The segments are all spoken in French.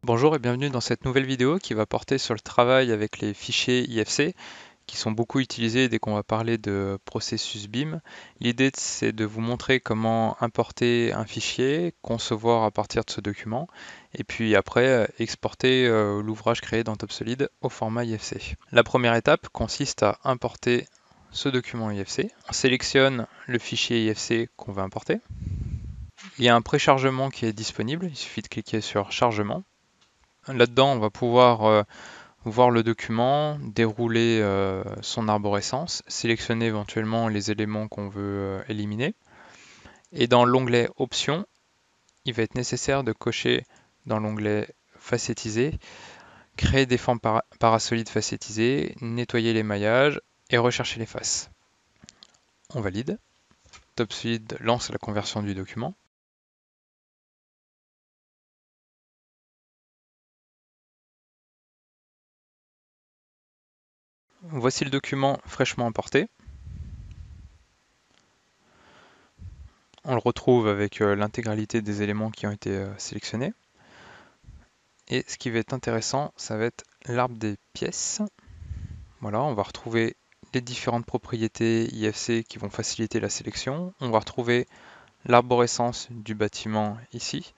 Bonjour et bienvenue dans cette nouvelle vidéo qui va porter sur le travail avec les fichiers IFC qui sont beaucoup utilisés dès qu'on va parler de processus BIM. L'idée c'est de vous montrer comment importer un fichier, concevoir à partir de ce document et puis après exporter l'ouvrage créé dans TopSolid au format IFC. La première étape consiste à importer ce document IFC. On sélectionne le fichier IFC qu'on veut importer. Il y a un préchargement qui est disponible, il suffit de cliquer sur chargement. Là-dedans, on va pouvoir voir le document, dérouler son arborescence, sélectionner éventuellement les éléments qu'on veut éliminer. Et dans l'onglet Options, il va être nécessaire de cocher dans l'onglet Facettiser, créer des formes parasolides facettisées, nettoyer les maillages et rechercher les faces. On valide. TopSolid lance la conversion du document. Voici le document fraîchement importé. On le retrouve avec l'intégralité des éléments qui ont été sélectionnés. Et ce qui va être intéressant, ça va être l'arbre des pièces. Voilà, on va retrouver les différentes propriétés IFC qui vont faciliter la sélection. On va retrouver l'arborescence du bâtiment ici.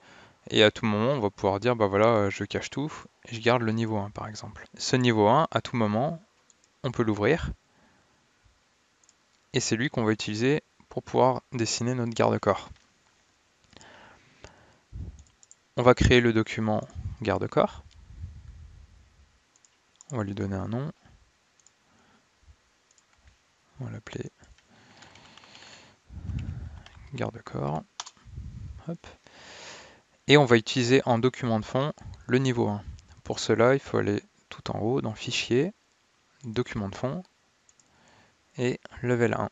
Et à tout moment, on va pouvoir dire, bah voilà, je cache tout et je garde le niveau 1 par exemple. Ce niveau 1, à tout moment, on peut l'ouvrir. Et c'est lui qu'on va utiliser pour pouvoir dessiner notre garde-corps. On va créer le document garde-corps. On va lui donner un nom. On va l'appeler garde-corps. Hop. Et on va utiliser en document de fond le niveau 1. Pour cela, il faut aller tout en haut dans Fichier, Document de fond et Level 1.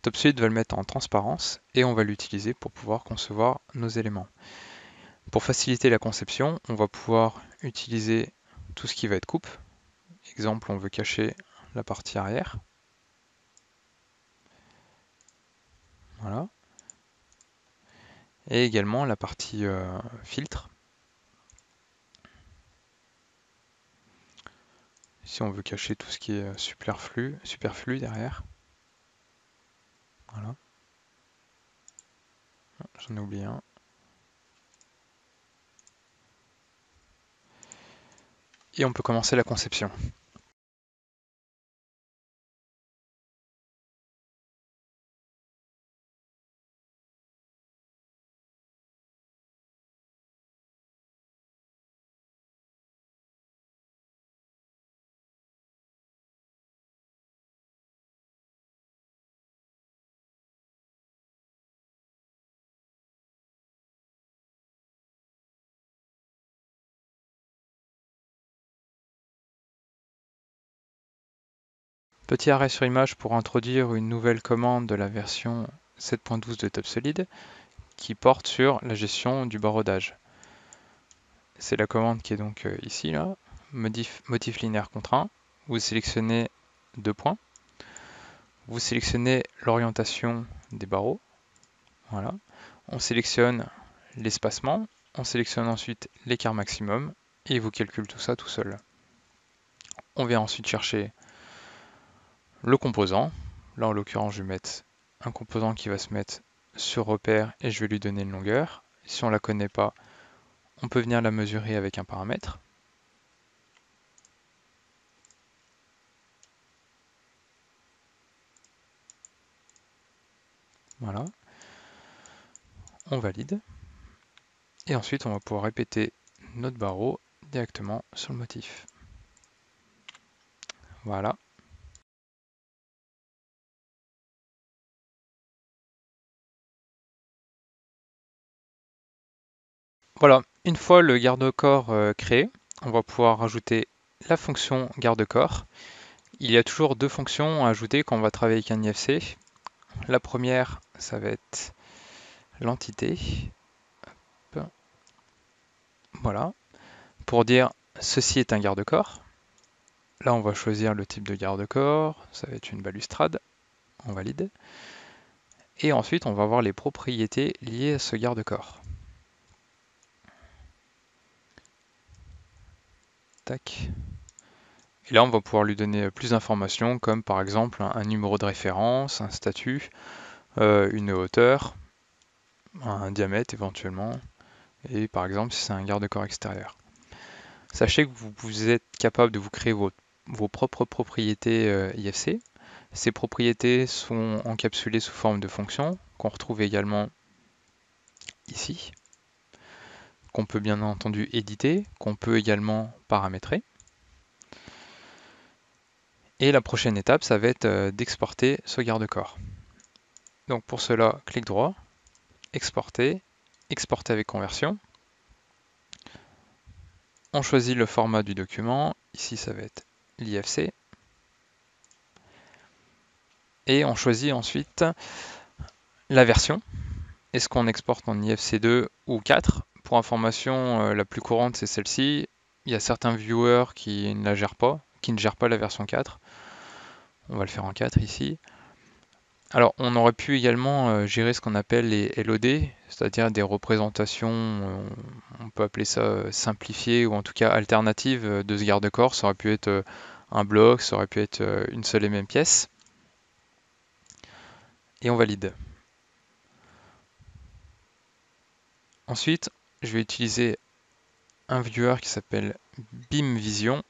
TopSolid va le mettre en transparence et on va l'utiliser pour pouvoir concevoir nos éléments. Pour faciliter la conception, on va pouvoir utiliser tout ce qui va être coupe. Exemple, on veut cacher la partie arrière. Voilà. Et également la partie filtre. Si on veut cacher tout ce qui est superflu derrière. Voilà. J'en ai oublié un. Et on peut commencer la conception. Petit arrêt sur image pour introduire une nouvelle commande de la version 7.12 de TopSolid qui porte sur la gestion du barodage. C'est la commande qui est donc ici, là, motif linéaire contraint. Vous sélectionnez deux points. Vous sélectionnez l'orientation des barreaux. Voilà. On sélectionne l'espacement. On sélectionne ensuite l'écart maximum et il vous calcule tout ça tout seul. On vient ensuite chercher le composant. Là, en l'occurrence, je vais mettre un composant qui va se mettre sur repère et je vais lui donner une longueur. Si on ne la connaît pas, on peut venir la mesurer avec un paramètre. Voilà. On valide. Et ensuite, on va pouvoir répéter notre barreau directement sur le motif. Voilà. Voilà, une fois le garde-corps créé, on va pouvoir rajouter la fonction garde-corps. Il y a toujours deux fonctions à ajouter quand on va travailler avec un IFC. La première, ça va être l'entité. Voilà, pour dire ceci est un garde-corps. Là, on va choisir le type de garde-corps, ça va être une balustrade, on valide. Et ensuite, on va voir les propriétés liées à ce garde-corps. Tac. Et là, on va pouvoir lui donner plus d'informations, comme par exemple un numéro de référence, un statut, une hauteur, un diamètre éventuellement, et par exemple si c'est un garde-corps extérieur. Sachez que vous êtes capable de vous créer vos propres propriétés IFC. Ces propriétés sont encapsulées sous forme de fonctions, qu'on retrouve également ici, qu'on peut bien entendu éditer, qu'on peut également paramétrer. Et la prochaine étape, ça va être d'exporter ce garde-corps. Donc pour cela, clic droit, exporter, exporter avec conversion. On choisit le format du document, ici ça va être l'IFC. Et on choisit ensuite la version. Est-ce qu'on exporte en IFC2 ou 4? Pour information, la plus courante c'est celle-ci. Il y a certains viewers qui ne la gèrent pas, qui ne gèrent pas la version 4. On va le faire en 4 ici. Alors, on aurait pu également gérer ce qu'on appelle les LOD, c'est-à-dire des représentations, on peut appeler ça simplifiées ou en tout cas alternatives de ce garde-corps. Ça aurait pu être un bloc, ça aurait pu être une seule et même pièce. Et on valide. Ensuite, je vais utiliser un viewer qui s'appelle BeamVision,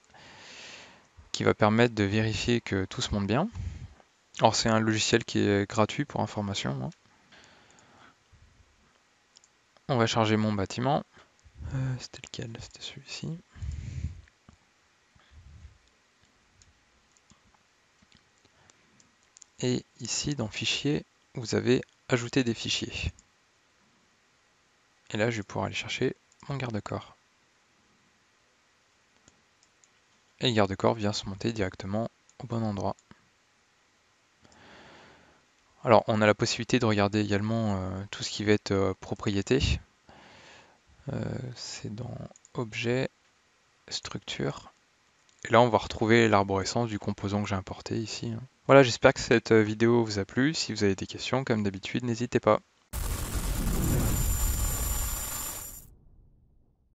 qui va permettre de vérifier que tout se monte bien. Alors, c'est un logiciel qui est gratuit pour information, hein. On va charger mon bâtiment. C'était lequel? C'était celui-ci. Et ici, dans Fichier, vous avez Ajouter des fichiers. Et là, je vais pouvoir aller chercher mon garde-corps. Et le garde-corps vient se monter directement au bon endroit. Alors, on a la possibilité de regarder également tout ce qui va être propriété. C'est dans Objet, Structure. Et là, on va retrouver l'arborescence du composant que j'ai importé ici. Voilà, j'espère que cette vidéo vous a plu. Si vous avez des questions, comme d'habitude, n'hésitez pas.